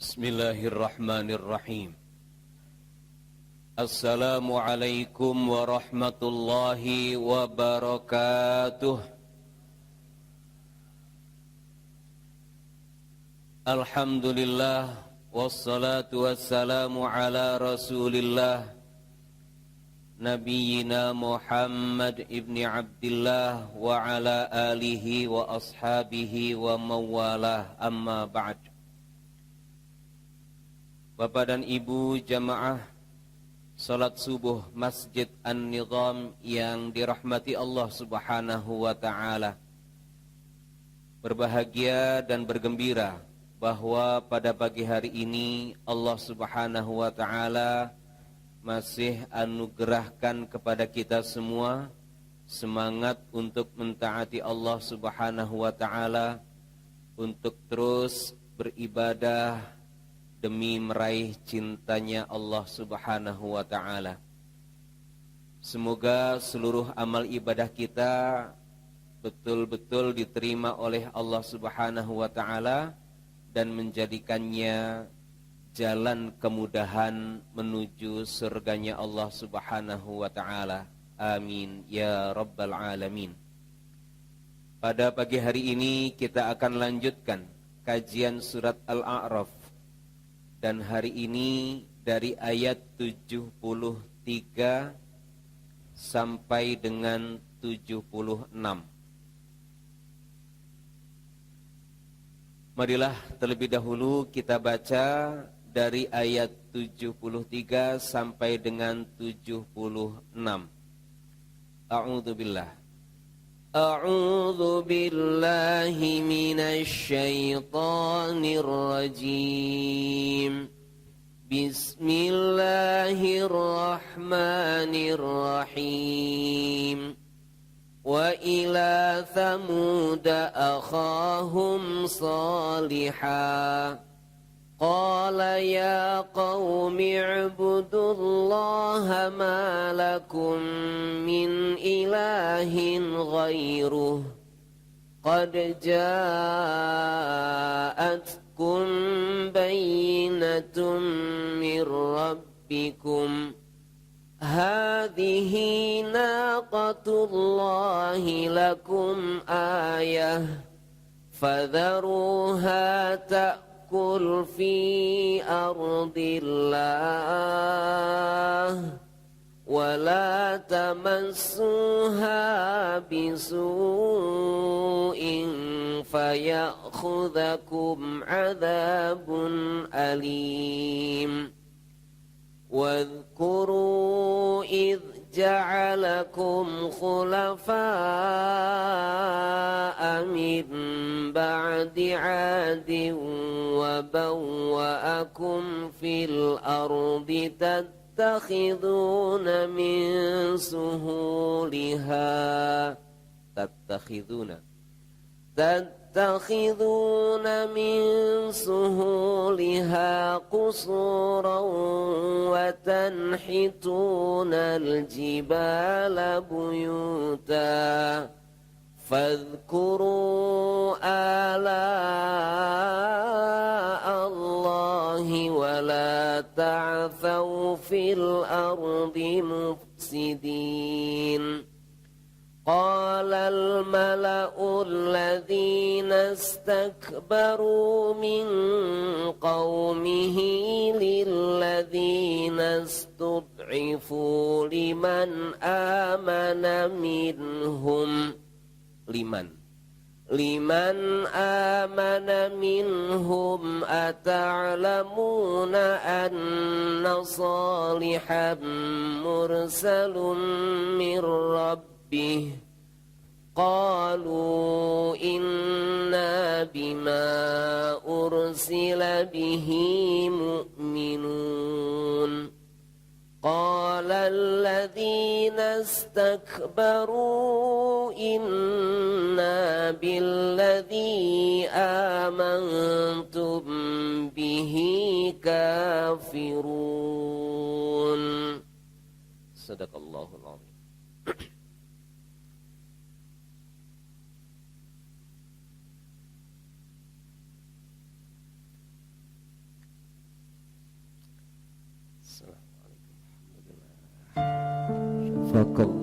Bismillahirrahmanirrahim. Assalamualaikum warahmatullahi wabarakatuh. Alhamdulillah, wassalatu wassalamu ala rasulillah Nabiyyina Muhammad ibni Abdillah wa ala alihi wa ashabihi wa mawalah, amma ba'd. Bapak dan Ibu jamaah salat subuh Masjid An-Nizam yang dirahmati Allah Subhanahu wa ta'ala, berbahagia dan bergembira bahwa pada pagi hari ini Allah Subhanahu wa ta'ala masih anugerahkan kepada kita semua semangat untuk mentaati Allah Subhanahu wa ta'ala, untuk terus beribadah demi meraih cintanya Allah Subhanahu wa ta'ala. Semoga seluruh amal ibadah kita betul-betul diterima oleh Allah Subhanahu wa ta'ala dan menjadikannya jalan kemudahan menuju surganya Allah Subhanahu wa ta'ala. Amin ya rabbal alamin. Pada pagi hari ini kita akan lanjutkan kajian surat Al-A'raf, dan hari ini dari ayat 73 sampai dengan 76. Marilah terlebih dahulu kita baca dari ayat 73 sampai dengan 76. A'udzu billahi minasy syaithanir rajim. Bismillahirrahmanirrahim. Wa ila thamud akhahum salihah. Qala ya qaumi ibudullaha ma lakum min ilahin ghairuh. Qad ja'atkum bayyinatun min rabbikum. Hadhihi naqatullahi lakum ayah. Fadharuha ta'kul fi ardillah. Wala tamassuha bisu'in fayakhudhakum adzabun alim. Wadhkuru idh ja'alakum khulafa'a min ba'di 'adin wa bawwa'akum fil ardi tattakhiduna min suhuliha qusuran wa tanhituna al-jibala buyuta. Fadhkuru Allahi wa la ta'thaw fil ardi mufsidin. Qala al-mala'u alladhina istakbaru min qawmihi lilladhina istud'ifu liman amana minhum ata'lamuna anna salihan mursalun min rabbih. Qalu inna bima ursila bihi mu'minun. Qala alladhina istakbaru inna billadhi amantum bihi kafirun. Sadaqallahul azim. Fakallah.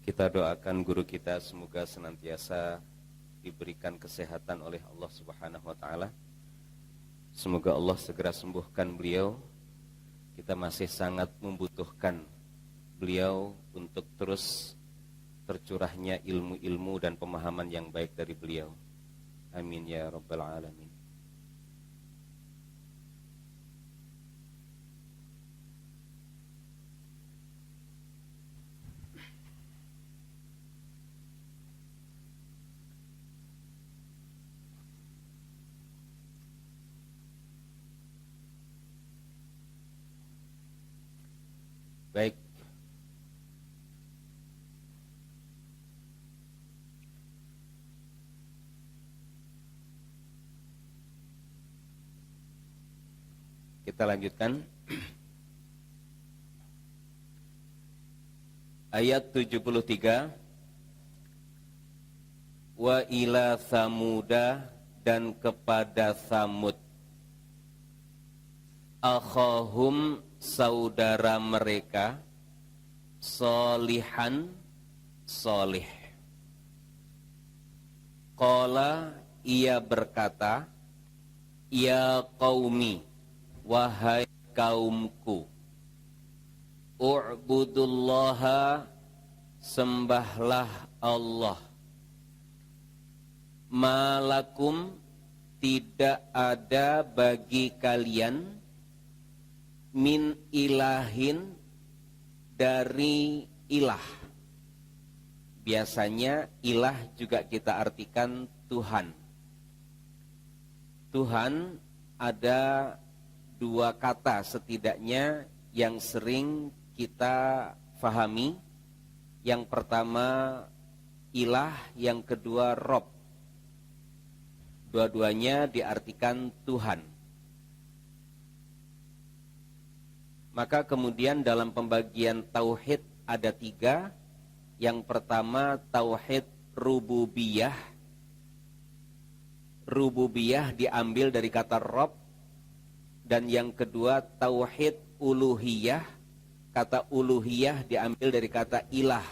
Kita doakan guru kita semoga senantiasa diberikan kesehatan oleh Allah Subhanahu wa taala. Semoga Allah segera sembuhkan beliau. Kita masih sangat membutuhkan beliau untuk terus tercurahnya ilmu-ilmu dan pemahaman yang baik dari beliau. Amin ya rabbal alamin. Baik. Kita lanjutkan. Ayat 73. Wa ila Samuda, dan kepada Samud, akhahum, saudara mereka, solihan, solih. Qala, ia berkata, ya qaumi, wahai kaumku, u'budullaha, sembahlah Allah, malakum, tidak ada bagi kalian, min ilahin, dari ilah. Biasanya ilah juga kita artikan Tuhan. Tuhan ada dua kata setidaknya yang sering kita fahami. Yang pertama ilah, yang kedua Rob. Dua-duanya diartikan Tuhan. Maka kemudian dalam pembagian tauhid ada tiga. Yang pertama tauhid rububiyah. Rububiyah diambil dari kata Rob. Dan yang kedua tauhid uluhiyah. Kata uluhiyah diambil dari kata ilah.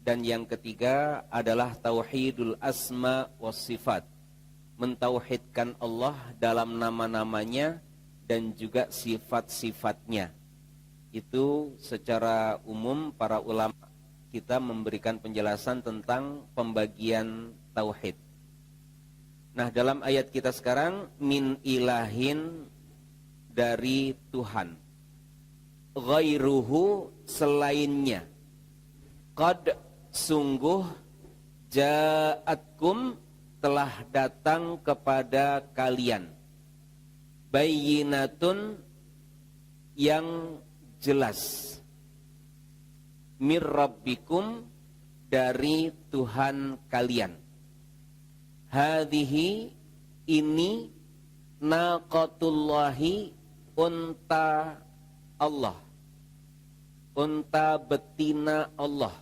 Dan yang ketiga adalah tauhidul asma was sifat. Mentauhidkan Allah dalam nama-namanya dan juga sifat-sifatnya. Itu secara umum para ulama kita memberikan penjelasan tentang pembagian tauhid. Nah, dalam ayat kita sekarang, min ilahin, dari Tuhan, ghairuhu, selainnya, qad, sungguh, ja'atkum, telah datang kepada kalian, bayyinatun, yang jelas, mir rabbikum, dari Tuhan kalian. Hadhihi, ini, naqatullahi, unta Allah, unta betina Allah.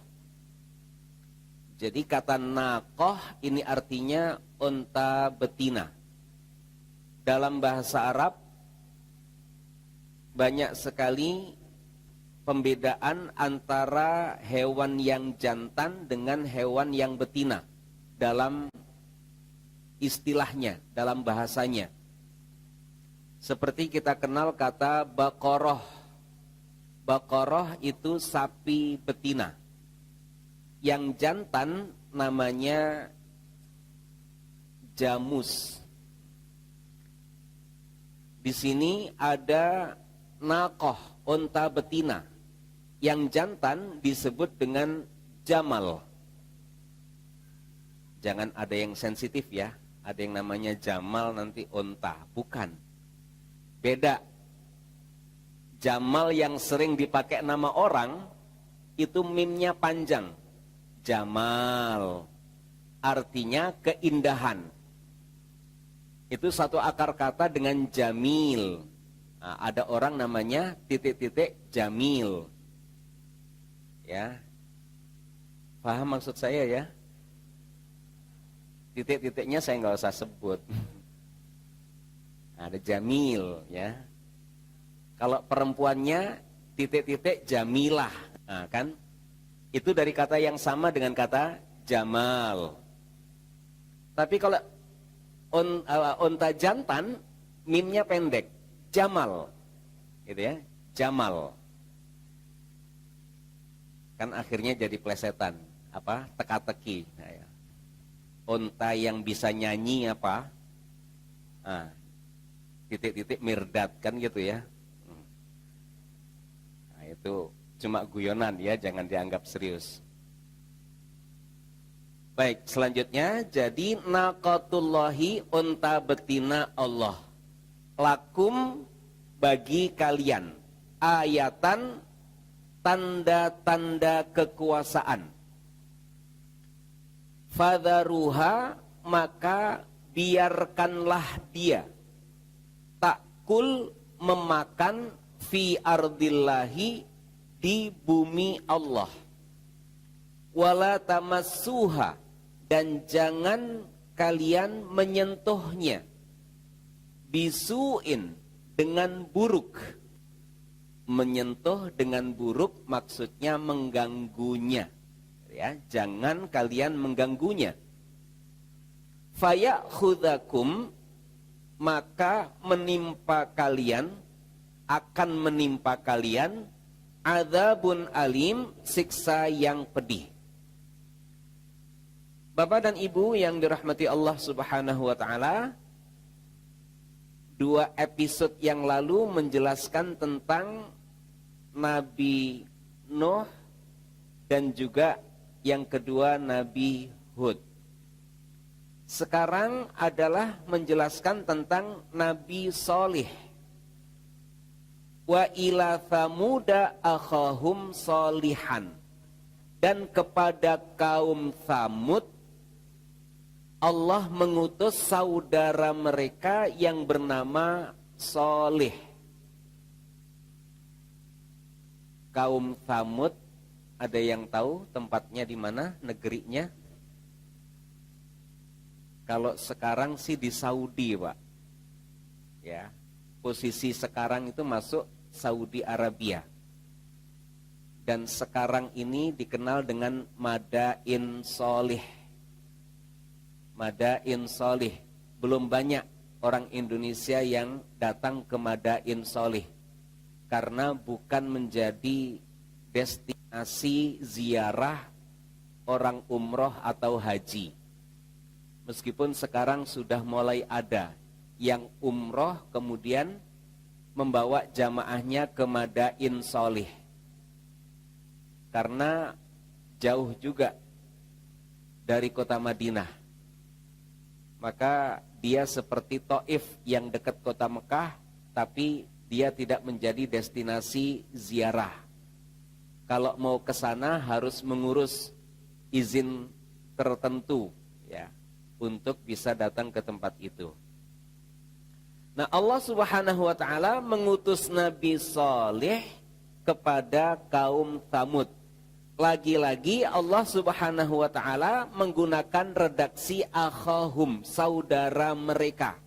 Jadi kata naqah ini artinya unta betina. Dalam bahasa Arab banyak sekali pembedaan antara hewan yang jantan dengan hewan yang betina dalam istilahnya, dalam bahasanya. Seperti kita kenal kata baqarah. Baqarah itu sapi betina. Yang jantan namanya jamus. Di sini ada naqah, unta betina. Yang jantan disebut dengan jamal. Jangan ada yang sensitif ya. Ada yang namanya jamal nanti unta. Bukan. Beda. Jamal yang sering dipakai nama orang, itu mimnya panjang. Jamal. artinya keindahan. Itu satu akar kata dengan jamil. Nah, ada orang namanya titik-titik jamil. Ya. Paham maksud saya ya? Titik-titiknya saya nggak usah sebut. Ada jamil ya. Kalau perempuannya titik-titik jamilah. Nah, kan? Itu dari kata yang sama dengan kata jamal. Tapi kalau unta jantan, mimnya pendek, jamal, gitu ya, jamal. Kan akhirnya jadi plesetan, apa? Teka-teki. Nah, ya. Unta yang bisa nyanyi apa? Nah, titik-titik mirdat kan gitu ya. Nah, itu cuma guyonan ya, jangan dianggap serius. Baik, selanjutnya jadi naqatullahi, unta betina Allah. Lakum, bagi kalian, ayatan, tanda-tanda kekuasaan. Fadharuha, maka biarkanlah dia takul, memakan fi ardillahi, di bumi Allah. Wala tamassuha, dan jangan kalian menyentuhnya, bisuin, dengan buruk. Menyentuh dengan buruk maksudnya mengganggunya, ya, jangan kalian mengganggunya. Fayakhudzakum, maka menimpa kalian, akan menimpa kalian adzabun alim, siksa yang pedih. Bapak dan Ibu yang dirahmati Allah Subhanahu wa taala, 2 episode yang lalu menjelaskan tentang Nabi Nuh dan juga yang kedua Nabi Hud. Sekarang adalah menjelaskan tentang Nabi Shalih. Wa ila Thamuda akhahum Shalihan, dan kepada kaum Thamud Allah mengutus saudara mereka yang bernama Shalih. Kaum Thamud, ada yang tahu tempatnya di mana, negerinya? Kalau sekarang sih di Saudi, Pak. Ya, posisi sekarang itu masuk Saudi Arabia. Dan sekarang ini dikenal dengan Madain Shalih. Madain Shalih. Belum banyak orang Indonesia yang datang ke Madain Shalih karena bukan menjadi destinasi ziarah orang umroh atau haji. Meskipun sekarang sudah mulai ada yang umroh kemudian membawa jamaahnya ke Madain Shalih, karena jauh juga dari kota Madinah. Maka dia seperti Taif yang dekat kota Mekah, tapi dia tidak menjadi destinasi ziarah. Kalau mau ke sana harus mengurus izin tertentu, ya, untuk bisa datang ke tempat itu. Nah, Allah Subhanahu wa taala mengutus Nabi Shalih kepada kaum Thamud. Lagi-lagi Allah Subhanahu wa taala menggunakan redaksi akhahum, saudara mereka.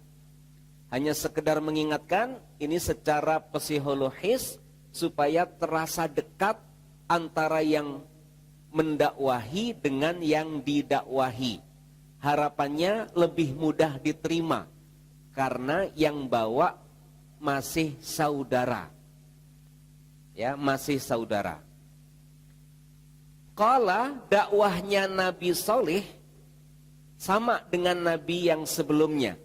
Hanya sekedar mengingatkan, ini secara psikologis supaya terasa dekat antara yang mendakwahi dengan yang didakwahi. Harapannya lebih mudah diterima karena yang bawa masih saudara. Ya, masih saudara. Qala, dakwahnya Nabi Shalih sama dengan Nabi yang sebelumnya,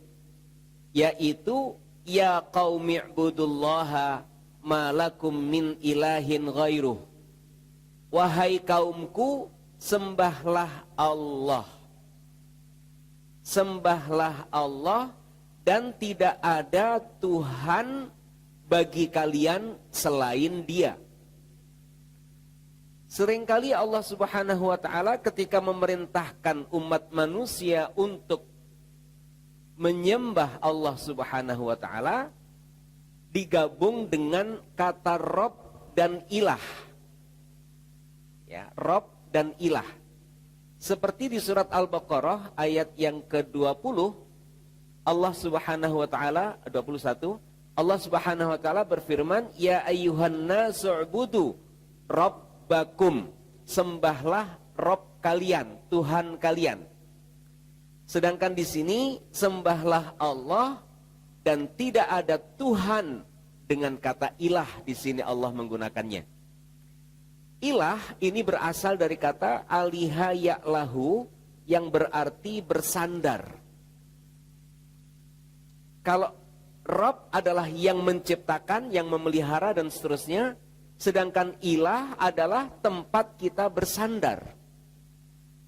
yaitu ya qaumi ibudullaha ma lakum min ilahin ghairuh. Wahai kaumku, sembahlah Allah. Sembahlah Allah dan tidak ada Tuhan bagi kalian selain Dia. Seringkali Allah Subhanahu wa taala ketika memerintahkan umat manusia untuk menyembah Allah Subhanahu wa taala digabung dengan kata Rob dan Ilah. Ya, Rob dan Ilah. Seperti di surat Al-Baqarah ayat yang ke-20, Allah Subhanahu wa taala 21, Allah Subhanahu wa taala berfirman, "Ya ayyuhan nasu'budu rabbakum." Sembahlah Rob kalian, Tuhan kalian. Sedangkan di sini sembahlah Allah dan tidak ada Tuhan dengan kata ilah di sini Allah menggunakannya. Ilah ini berasal dari kata aliha ya'lahu yang berarti bersandar. Kalau Rob adalah yang menciptakan, yang memelihara dan seterusnya, sedangkan ilah adalah tempat kita bersandar.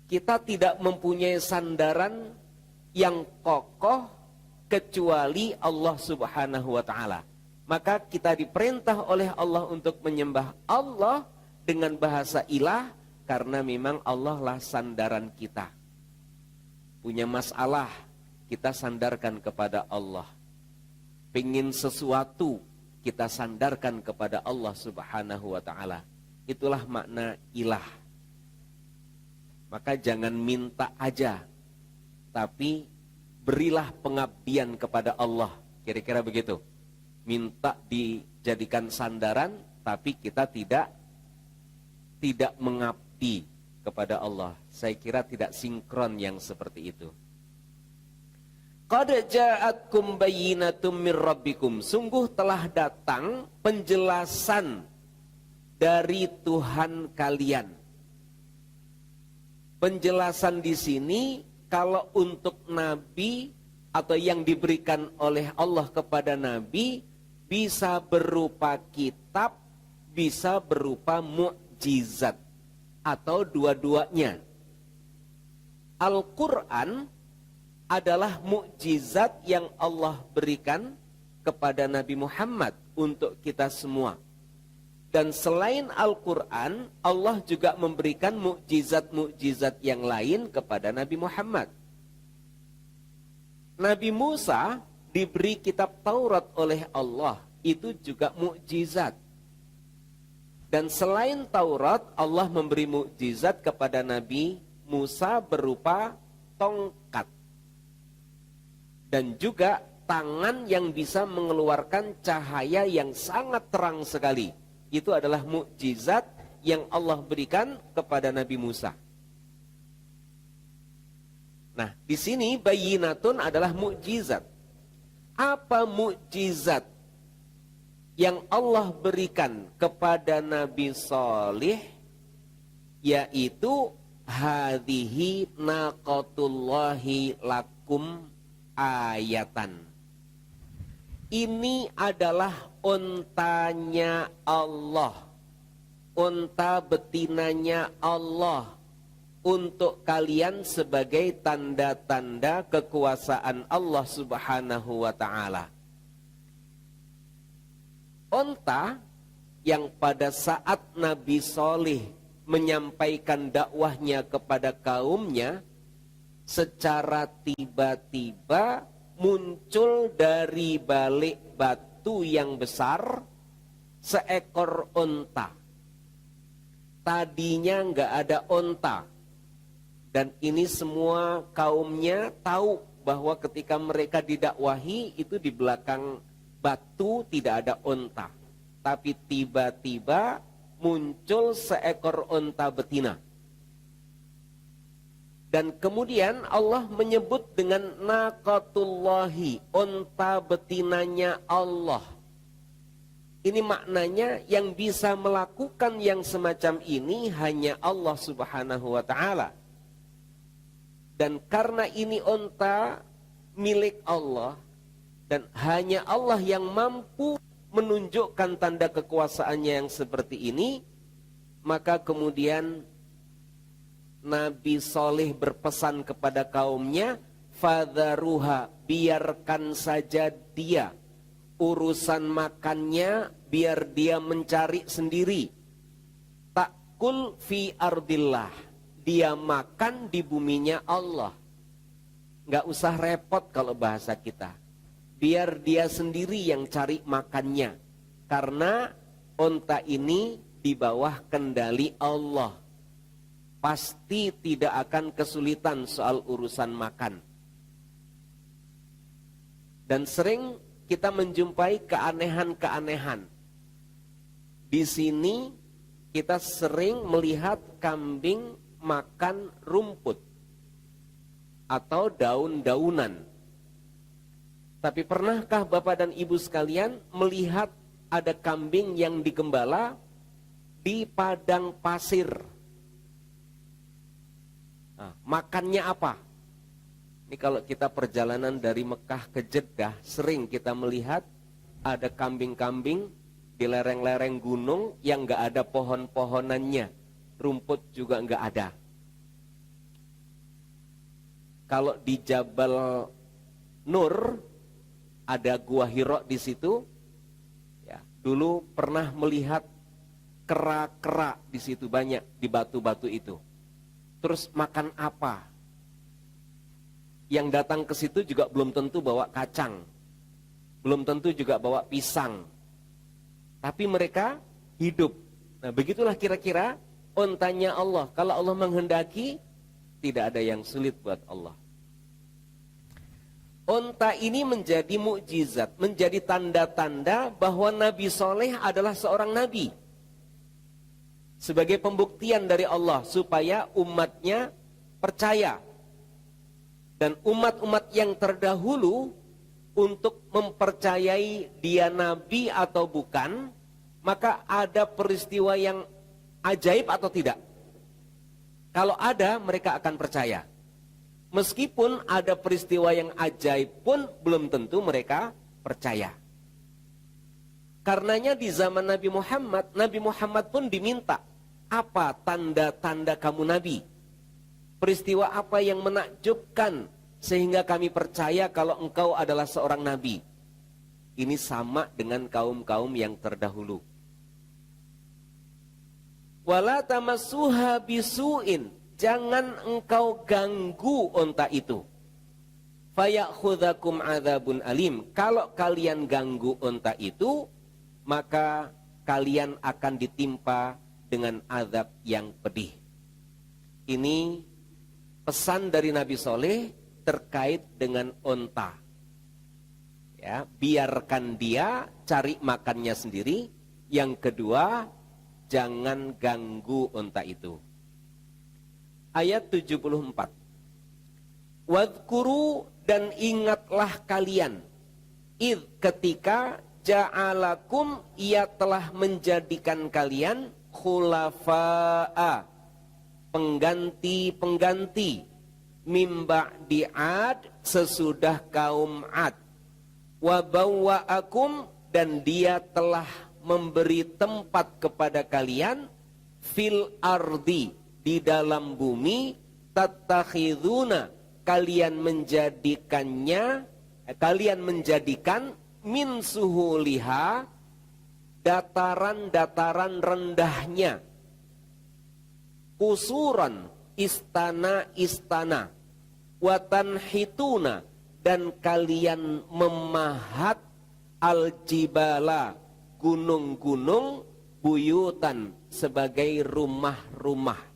Kita tidak mempunyai sandaran yang kokoh kecuali Allah Subhanahu wa taala. Maka kita diperintah oleh Allah untuk menyembah Allah dengan bahasa ilah karena memang Allah lah sandaran kita. Punya masalah, kita sandarkan kepada Allah. Pengen sesuatu, kita sandarkan kepada Allah Subhanahu wa ta'ala. Itulah makna ilah. Maka jangan minta aja, tapi berilah pengabdian kepada Allah. Kira-kira begitu. Minta dijadikan sandaran, tapi kita tidak mengabdi kepada Allah. Saya kira tidak sinkron yang seperti itu. Qad ja'atkum bayyinatum mir rabbikum. Sungguh telah datang penjelasan dari Tuhan kalian. Penjelasan di sini kalau untuk nabi atau yang diberikan oleh Allah kepada nabi bisa berupa kitab, bisa berupa mukjizat atau dua-duanya. Al-Qur'an adalah mukjizat yang Allah berikan kepada Nabi Muhammad untuk kita semua. Dan selain Al-Quran, Allah juga memberikan mukjizat-mukjizat yang lain kepada Nabi Muhammad. Nabi Musa diberi kitab Taurat oleh Allah, itu juga mukjizat. Dan selain Taurat, Allah memberi mukjizat kepada Nabi Musa berupa tongkat. Dan juga tangan yang bisa mengeluarkan cahaya yang sangat terang sekali. Itu adalah mukjizat yang Allah berikan kepada Nabi Musa. Nah, di sini bayyinatun adalah mukjizat. Apa mukjizat yang Allah berikan kepada Nabi Salih? Yaitu hadhihi naqatullahi lakum ayatan. Ini adalah untanya Allah, unta betinanya Allah untuk kalian sebagai tanda-tanda kekuasaan Allah Subhanahu wa ta'ala. Unta yang pada saat Nabi Salih menyampaikan dakwahnya kepada kaumnya, secara tiba-tiba muncul dari balik batu yang besar seekor unta. Tadinya nggak ada unta, dan ini semua kaumnya tahu bahwa ketika mereka didakwahi itu di belakang batu tidak ada unta, tapi tiba-tiba muncul seekor unta betina. Dan kemudian Allah menyebut dengan naqatullahi, unta betinanya Allah. Ini maknanya yang bisa melakukan yang semacam ini hanya Allah Subhanahu wa ta'ala. Dan karena ini unta milik Allah, dan hanya Allah yang mampu menunjukkan tanda kekuasaannya yang seperti ini, maka kemudian Nabi Saleh berpesan kepada kaumnya, fadharuha, biarkan saja dia, urusan makannya biar dia mencari sendiri. Tak Ya'kul fi ardillah. Dia makan di buminya Allah. Nggak usah repot kalau bahasa kita. Biar dia sendiri yang cari makannya. Karena onta ini di bawah kendali Allah. Pasti tidak akan kesulitan soal urusan makan. Dan sering kita menjumpai keanehan-keanehan. Di sini kita sering melihat kambing makan rumput atau daun-daunan. Tapi pernahkah Bapak dan Ibu sekalian melihat ada kambing yang digembala di padang pasir? Nah, makannya apa? Ini kalau kita perjalanan dari Mekah ke Jeddah, sering kita melihat ada kambing-kambing di lereng-lereng gunung yang nggak ada pohon-pohonannya, rumput juga nggak ada. Kalau di Jabal Nur ada Gua Hira di situ, ya, dulu pernah melihat kera-kera di situ banyak di batu-batu itu. Terus makan apa? Yang datang ke situ juga belum tentu bawa kacang, belum tentu juga bawa pisang, tapi mereka hidup. Nah, begitulah kira-kira ontanya Allah. Kalau Allah menghendaki, tidak ada yang sulit buat Allah. Onta ini menjadi mukjizat, menjadi tanda-tanda bahwa Nabi Soleh adalah seorang nabi. Sebagai pembuktian dari Allah supaya umatnya percaya. Dan umat-umat yang terdahulu untuk mempercayai dia nabi atau bukan, maka ada peristiwa yang ajaib atau tidak. Kalau ada, mereka akan percaya. Meskipun ada peristiwa yang ajaib pun belum tentu mereka percaya. Karenanya di zaman Nabi Muhammad pun diminta, apa tanda-tanda kamu nabi? Peristiwa apa yang menakjubkan sehingga kami percaya kalau engkau adalah seorang nabi? Ini sama dengan kaum-kaum yang terdahulu. Wala tamassuha bisu'in. Jangan engkau ganggu onta itu. Fayakhudzakum adzabun alim. Kalau kalian ganggu onta itu, maka kalian akan ditimpa dengan azab yang pedih. Ini pesan dari Nabi Soleh terkait dengan onta. Ya, biarkan dia cari makannya sendiri. Yang kedua, jangan ganggu onta itu. Ayat 74. Wadhkuru, dan ingatlah kalian, id, ketika ja'alakum, ia telah menjadikan kalian khulafa'a, pengganti-pengganti, mimba di'ad, sesudah kaum Ad, wabawwa'akum, dan dia telah memberi tempat kepada kalian, fil ardi, di dalam bumi, tattakhiduna, kalian menjadikan min suhuliha, dataran-dataran rendahnya, kusuran, istana-istana, watanhituna, dan kalian memahat aljibala, gunung-gunung, buyutan, sebagai rumah-rumah.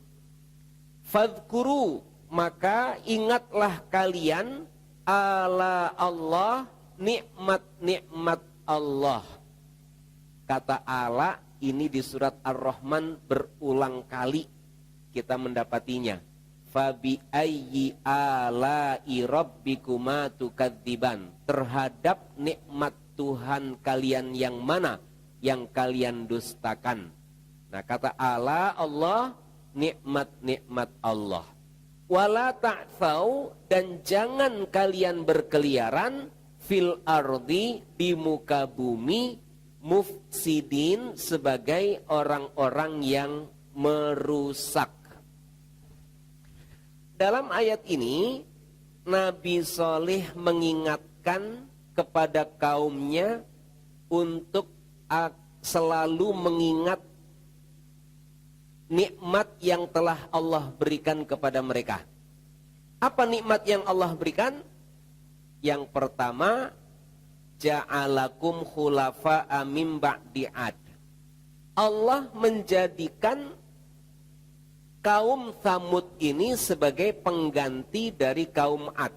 Fadhkuru, maka ingatlah kalian ala Allah, nikmat-nikmat Allah. Kata ala ini di surat Ar-Rahman berulang kali kita mendapatinya. Fabi ayyi ala'i rabbikuma tukadziban. Terhadap nikmat Tuhan kalian yang mana yang kalian dustakan. Nah, kata ala Allah, nikmat-nikmat Allah. Wala ta'thau, dan jangan kalian berkeliaran fil ardi, di muka bumi, mufsidin, sebagai orang-orang yang merusak. Dalam ayat ini Nabi Soleh mengingatkan kepada kaumnya untuk selalu mengingat nikmat yang telah Allah berikan kepada mereka. Apa nikmat yang Allah berikan? Yang pertama, ja'alakum khulafa'a mim ba'di 'ad. Allah menjadikan kaum Tsamud ini sebagai pengganti dari kaum 'Ad.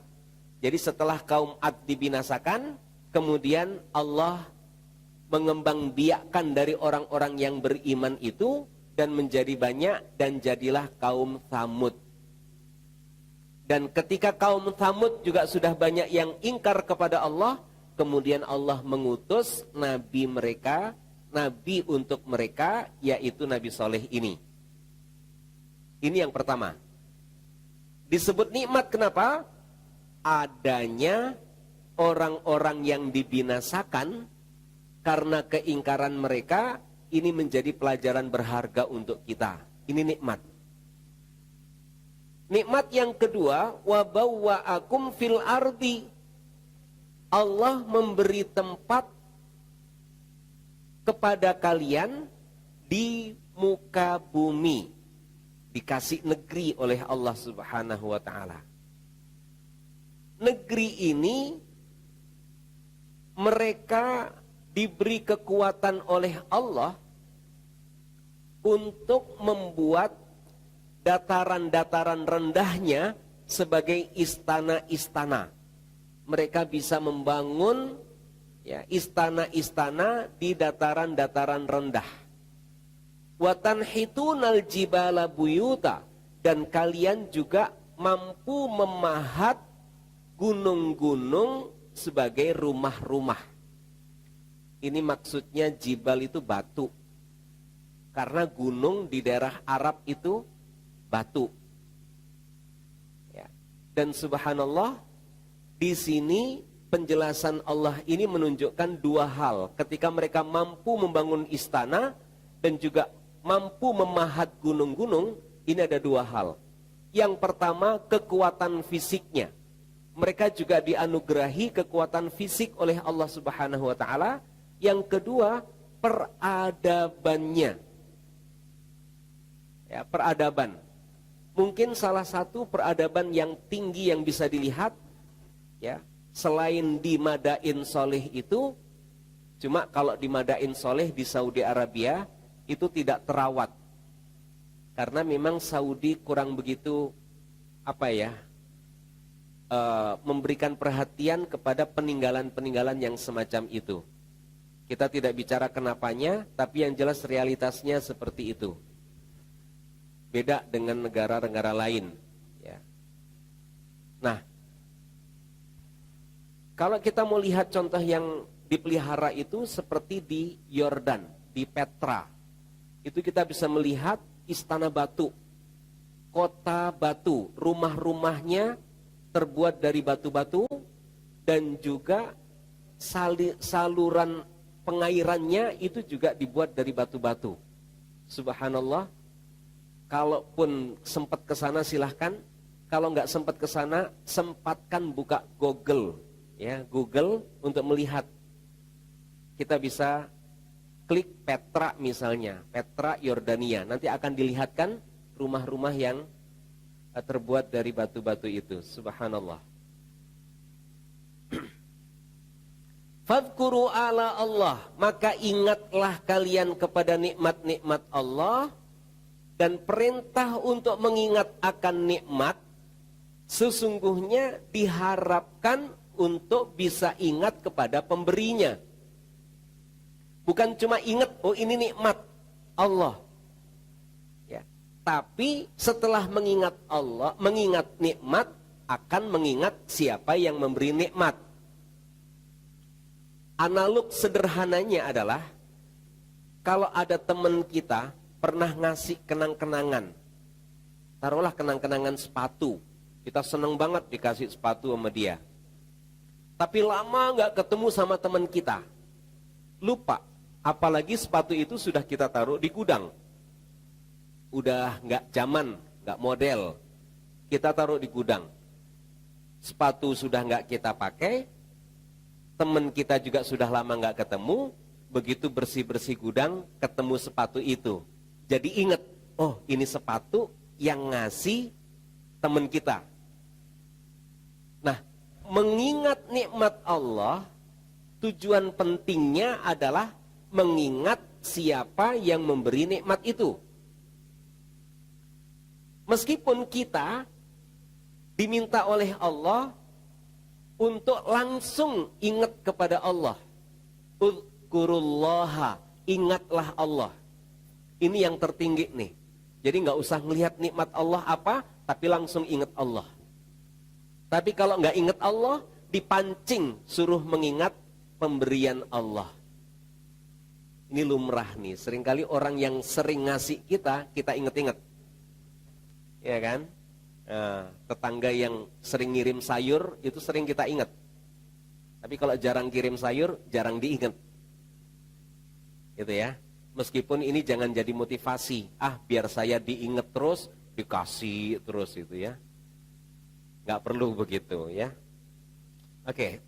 Jadi setelah kaum 'Ad dibinasakan, kemudian Allah mengembangbiakkan dari orang-orang yang beriman itu dan menjadi banyak dan jadilah kaum Tsamud. Dan ketika kaum Tsamud juga sudah banyak yang ingkar kepada Allah, kemudian Allah mengutus nabi mereka, nabi untuk mereka, yaitu Nabi Soleh ini. Ini yang pertama. Disebut nikmat kenapa? Adanya orang-orang yang dibinasakan karena keingkaran mereka, ini menjadi pelajaran berharga untuk kita. Ini nikmat. Nikmat yang kedua, wa bawwa'akum fil ardi. Allah memberi tempat kepada kalian di muka bumi. Dikasih negeri oleh Allah Subhanahu wa ta'ala. Negeri ini mereka diberi kekuatan oleh Allah untuk membuat dataran-dataran rendahnya sebagai istana-istana. Mereka bisa membangun istana-istana di dataran-dataran rendah. Wa tanhitunal jibala buyuta, dan kalian juga mampu memahat gunung-gunung sebagai rumah-rumah. Ini maksudnya jibal itu batu. Karena gunung di daerah Arab itu batu. Ya. Dan subhanallah, di sini penjelasan Allah ini menunjukkan dua hal. Ketika mereka mampu membangun istana dan juga mampu memahat gunung-gunung, ini ada dua hal. Yang pertama, kekuatan fisiknya. Mereka juga dianugerahi kekuatan fisik oleh Allah Subhanahu wa ta'ala. Yang kedua, peradabannya. Ya, peradaban. Mungkin salah satu peradaban yang tinggi yang bisa dilihat, ya, selain di Madain Soleh itu, cuma kalau di Madain Soleh di Saudi Arabia itu tidak terawat, karena memang Saudi kurang begitu memberikan perhatian kepada peninggalan-peninggalan yang semacam itu. Kita tidak bicara kenapanya, tapi yang jelas realitasnya seperti itu. Beda dengan negara-negara lain. Ya. Nah, kalau kita mau lihat contoh yang dipelihara itu seperti di Yordan, di Petra. Itu kita bisa melihat istana batu, kota batu, rumah-rumahnya terbuat dari batu-batu, dan juga saluran pengairannya itu juga dibuat dari batu-batu. Subhanallah. Kalaupun sempat ke sana silahkan, kalau nggak sempat ke sana, sempatkan buka Google, ya, Google untuk melihat. Kita bisa klik Petra misalnya, Petra Yordania, nanti akan dilihatkan rumah-rumah yang terbuat dari batu-batu itu. Subhanallah. Fadhkuru ala Allah, maka ingatlah kalian kepada nikmat-nikmat Allah. Dan perintah untuk mengingat akan nikmat sesungguhnya diharapkan untuk bisa ingat kepada pemberinya. Bukan cuma ingat, oh ini nikmat Allah. Ya. Tapi setelah mengingat Allah, mengingat nikmat, akan mengingat siapa yang memberi nikmat. Analog sederhananya adalah, kalau ada teman kita pernah ngasih kenang-kenangan, taruhlah kenang-kenangan sepatu, kita seneng banget dikasih sepatu sama dia, tapi lama nggak ketemu sama teman kita, lupa, apalagi sepatu itu sudah kita taruh di gudang, udah nggak zaman, nggak model, kita taruh di gudang, sepatu sudah nggak kita pakai, teman kita juga sudah lama nggak ketemu, begitu bersih-bersih gudang ketemu sepatu itu. Jadi ingat, oh ini sepatu yang ngasih teman kita. Nah, mengingat nikmat Allah, tujuan pentingnya adalah mengingat siapa yang memberi nikmat itu. Meskipun kita diminta oleh Allah untuk langsung ingat kepada Allah. Uzkurullaha, ingatlah Allah. Ini yang tertinggi nih. Jadi nggak usah ngelihat nikmat Allah apa, tapi langsung ingat Allah. Tapi kalau nggak ingat Allah, dipancing suruh mengingat pemberian Allah. Ini lumrah nih. Seringkali orang yang sering ngasih kita ingat-ingat. Ya kan? Nah, tetangga yang sering ngirim sayur itu sering kita ingat. Tapi kalau jarang kirim sayur, jarang diingat. Gitu ya. Meskipun ini jangan jadi motivasi. Biar saya diingat terus, dikasih terus itu ya. Nggak perlu begitu ya. Oke.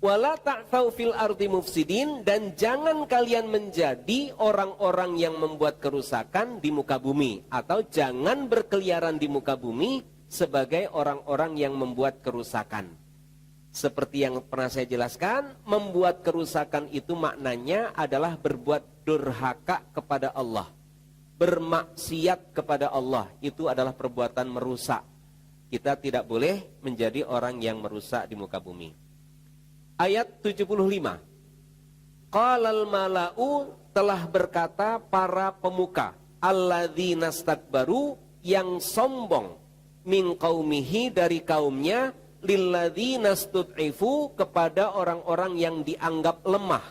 Wala ta'thaw fil ardi mufsidin, dan jangan kalian menjadi orang-orang yang membuat kerusakan di muka bumi, atau jangan berkeliaran di muka bumi sebagai orang-orang yang membuat kerusakan. Seperti yang pernah saya jelaskan, membuat kerusakan itu maknanya adalah berbuat durhaka kepada Allah, bermaksiat kepada Allah. Itu adalah perbuatan merusak. Kita tidak boleh menjadi orang yang merusak di muka bumi. Ayat 75. Qalal mala'u, telah berkata para pemuka, alladzina stakbaru, yang sombong, min qaumihi, dari kaumnya, lilladzina stud'ifu, kepada orang-orang yang dianggap lemah,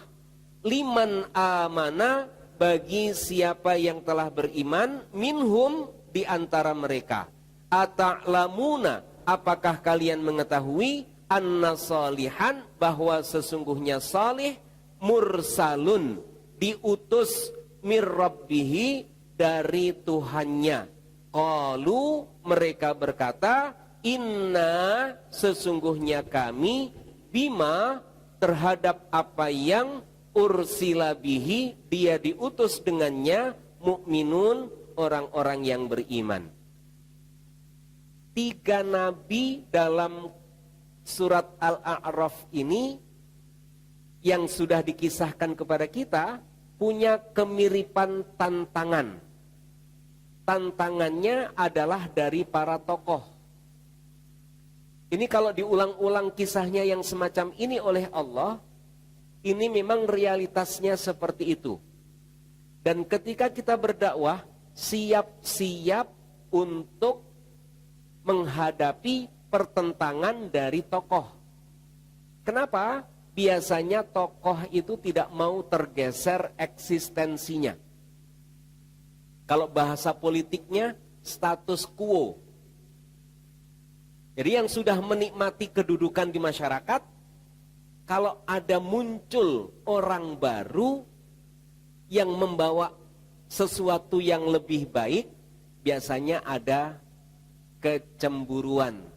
liman amana, bagi siapa yang telah beriman, minhum, di antara mereka. Ata'lamuna, apakah kalian mengetahui, anna salihan, bahwa sesungguhnya salih, mursalun, diutus, mir rabbihi, dari Tuhannya. Qalu, mereka berkata, inna, sesungguhnya kami, bima, terhadap apa yang ursila bihi, dia diutus dengannya, mukminun, orang-orang yang beriman. 3 nabi dalam surat Al-A'raf ini yang sudah dikisahkan kepada kita punya kemiripan tantangan. Tantangannya adalah dari para tokoh. Ini kalau diulang-ulang kisahnya yang semacam ini oleh Allah, ini memang realitasnya seperti itu. Dan ketika kita berdakwah, siap-siap untuk menghadapi pertentangan dari tokoh. Kenapa? Biasanya tokoh itu tidak mau tergeser eksistensinya. Kalau bahasa politiknya, status quo. Jadi yang sudah menikmati kedudukan di masyarakat, kalau ada muncul orang baru yang membawa sesuatu yang lebih baik, biasanya ada kecemburuan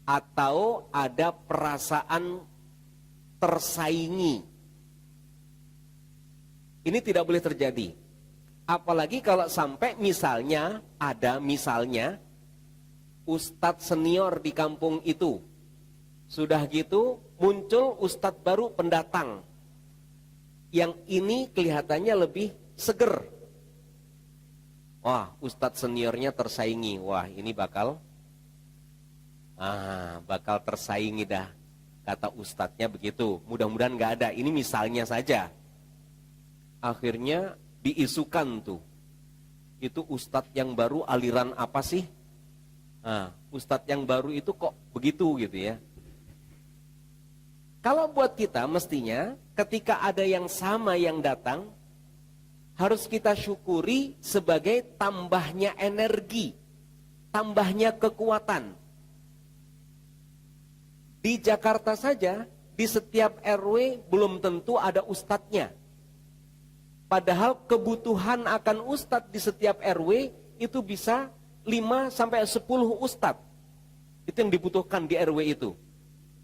atau ada perasaan tersaingi. Ini tidak boleh terjadi. Apalagi kalau sampai misalnya ustadz senior di kampung itu. Sudah gitu muncul ustadz baru pendatang. Yang ini kelihatannya lebih seger. Wah, ustadz seniornya tersaingi. Wah, ini bakal tersaingi dah. Kata ustadznya begitu. Mudah-mudahan gak ada. Ini misalnya saja. Akhirnya diisukan tuh. Itu ustadz yang baru aliran apa sih? Ustadz yang baru itu kok begitu gitu ya. Kalau buat kita mestinya ketika ada yang sama yang datang, harus kita syukuri sebagai tambahnya energi, tambahnya kekuatan. Di Jakarta saja, di setiap RW belum tentu ada ustadznya. Padahal kebutuhan akan ustadz di setiap RW itu bisa 5 sampai 10 ustadz. Itu yang dibutuhkan di RW itu.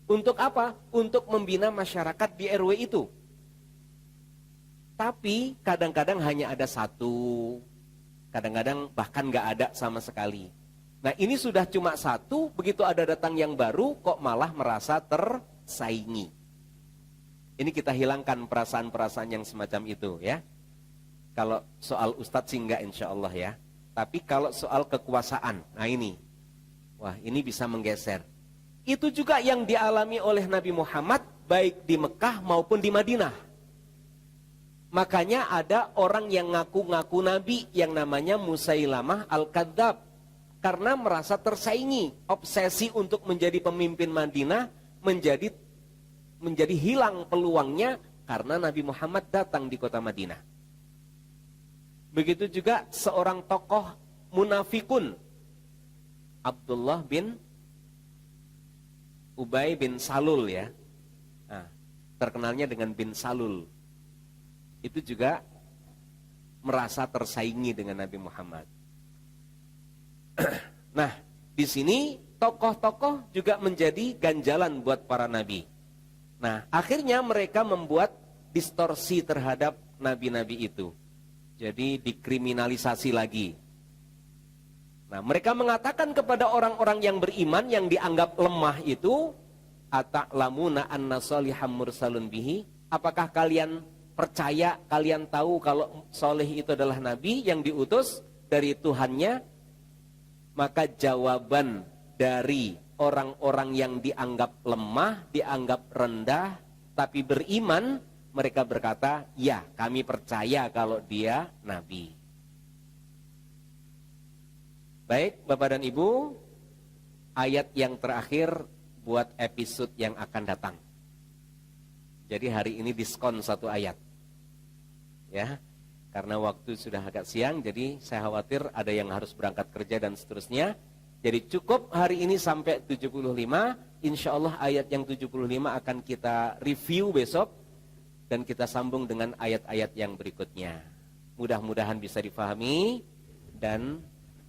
Untuk apa? Untuk membina masyarakat di RW itu. Tapi kadang-kadang hanya ada satu, kadang-kadang bahkan nggak ada sama sekali. Nah ini sudah cuma satu, begitu ada datang yang baru kok malah merasa tersaingi. Ini kita hilangkan perasaan-perasaan yang semacam itu ya. Kalau soal ustadz sih enggak insya Allah ya. Tapi kalau soal kekuasaan, nah ini. Wah ini bisa menggeser. Itu juga yang dialami oleh Nabi Muhammad baik di Mekah maupun di Madinah. Makanya ada orang yang ngaku-ngaku Nabi yang namanya Musailamah Al-Kadzab. Karena merasa tersaingi, obsesi untuk menjadi pemimpin Madinah menjadi hilang peluangnya karena Nabi Muhammad datang di kota Madinah. Begitu juga seorang tokoh munafikun, Abdullah bin Ubay bin Salul ya. Nah, terkenalnya dengan bin Salul. Itu juga merasa tersaingi dengan Nabi Muhammad. Nah, di sini tokoh-tokoh juga menjadi ganjalan buat para nabi. Nah, akhirnya mereka membuat distorsi terhadap nabi-nabi itu. Jadi dikriminalisasi lagi. Nah, mereka mengatakan kepada orang-orang yang beriman yang dianggap lemah itu, ata'lamuna anna saliham mursalun bihi, apakah kalian percaya, kalian tahu kalau soleh itu adalah nabi yang diutus dari Tuhannya? Maka jawaban dari orang-orang yang dianggap lemah, dianggap rendah, tapi beriman, mereka berkata, ya kami percaya kalau dia nabi. Baik Bapak dan Ibu, ayat yang terakhir buat episode yang akan datang. Jadi hari ini diskon satu ayat. Ya, karena waktu sudah agak siang, jadi saya khawatir ada yang harus berangkat kerja dan seterusnya. Jadi cukup hari ini sampai 75, insya Allah ayat yang 75 akan kita review besok, dan kita sambung dengan ayat-ayat yang berikutnya. Mudah-mudahan bisa difahami, dan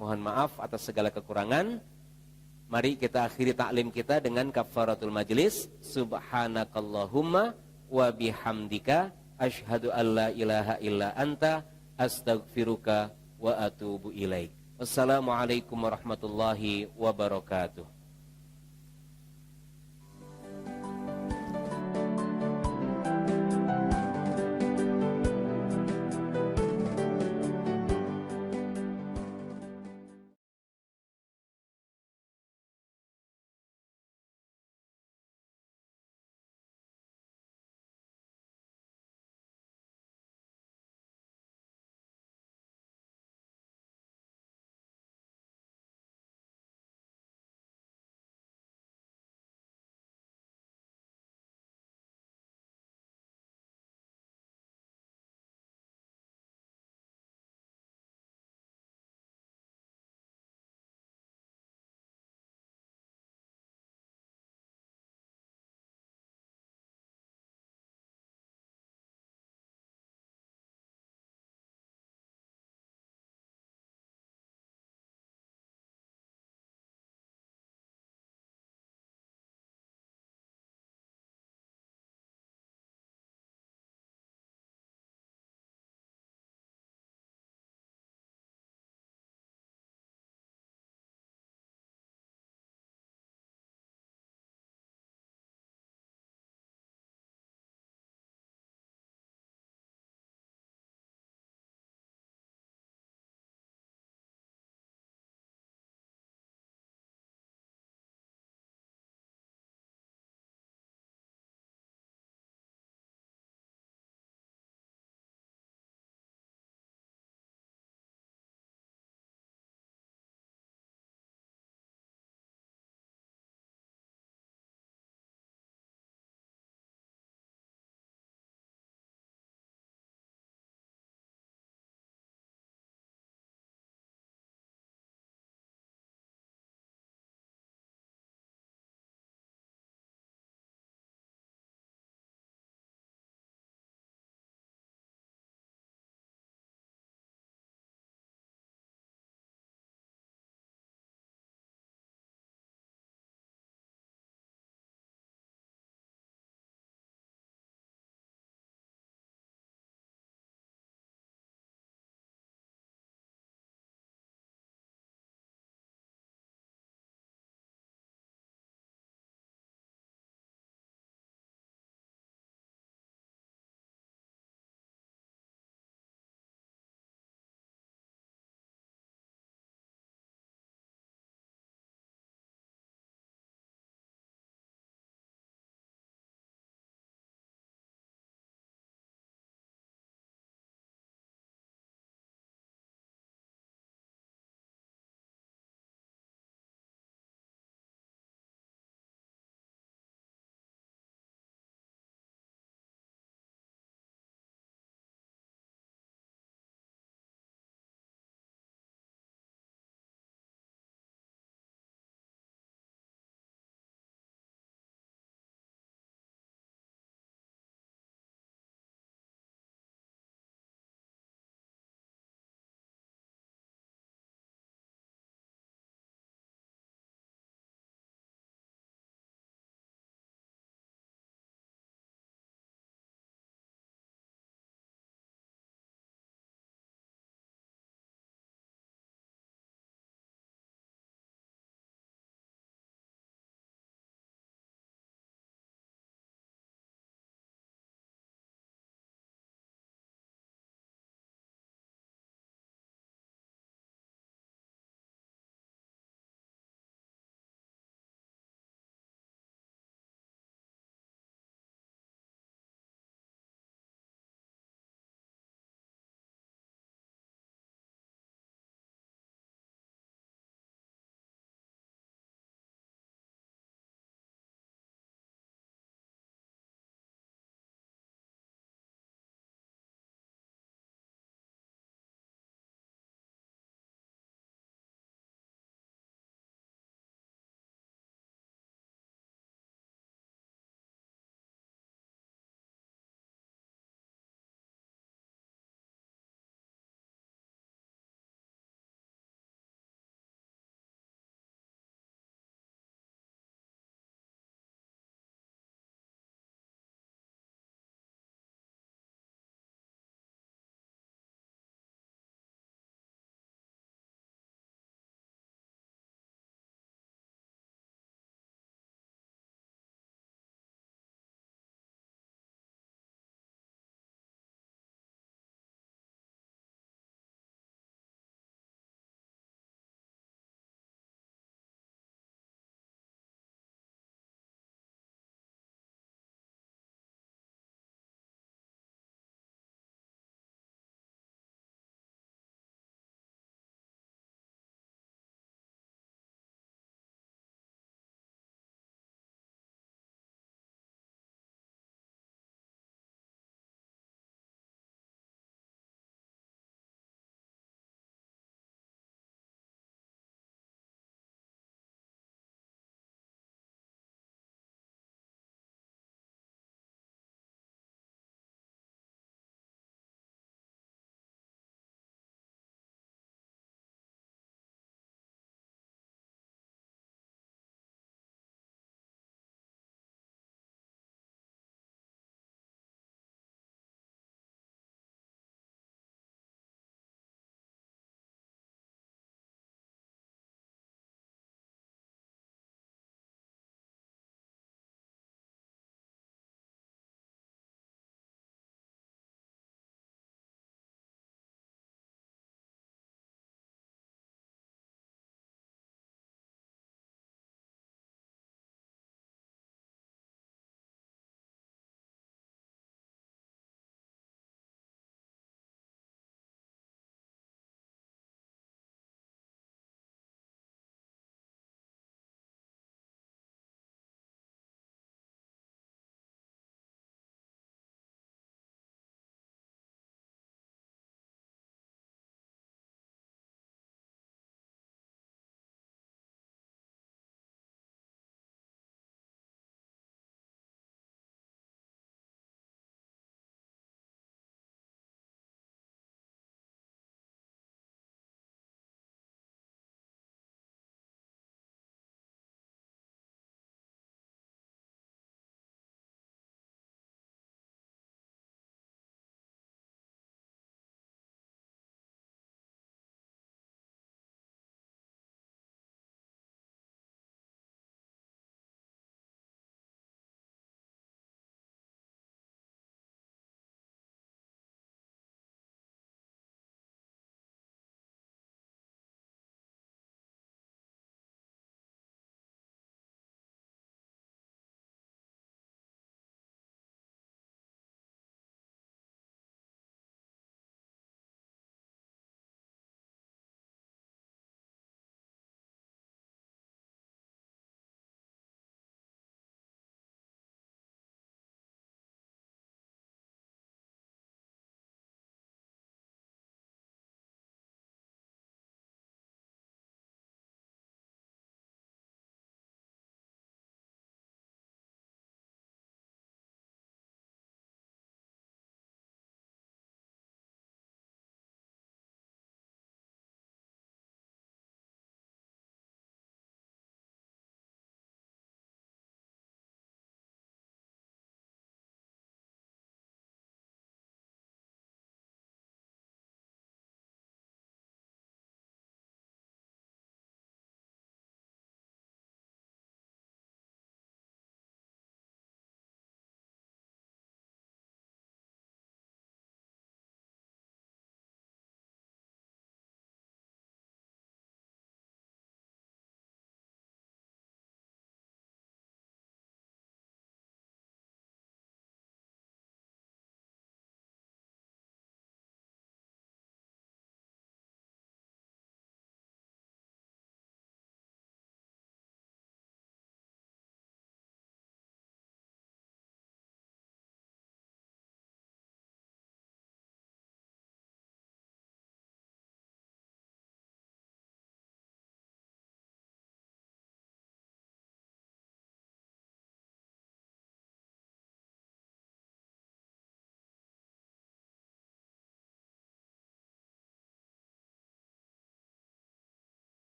mohon maaf atas segala kekurangan. Mari kita akhiri taklim kita dengan kafaratul majlis. Subhanakallahumma wa bihamdika asyhadu an la ilaha illa anta astaghfiruka wa atubu ilaik. Wassalamualaikum warahmatullahi wabarakatuh.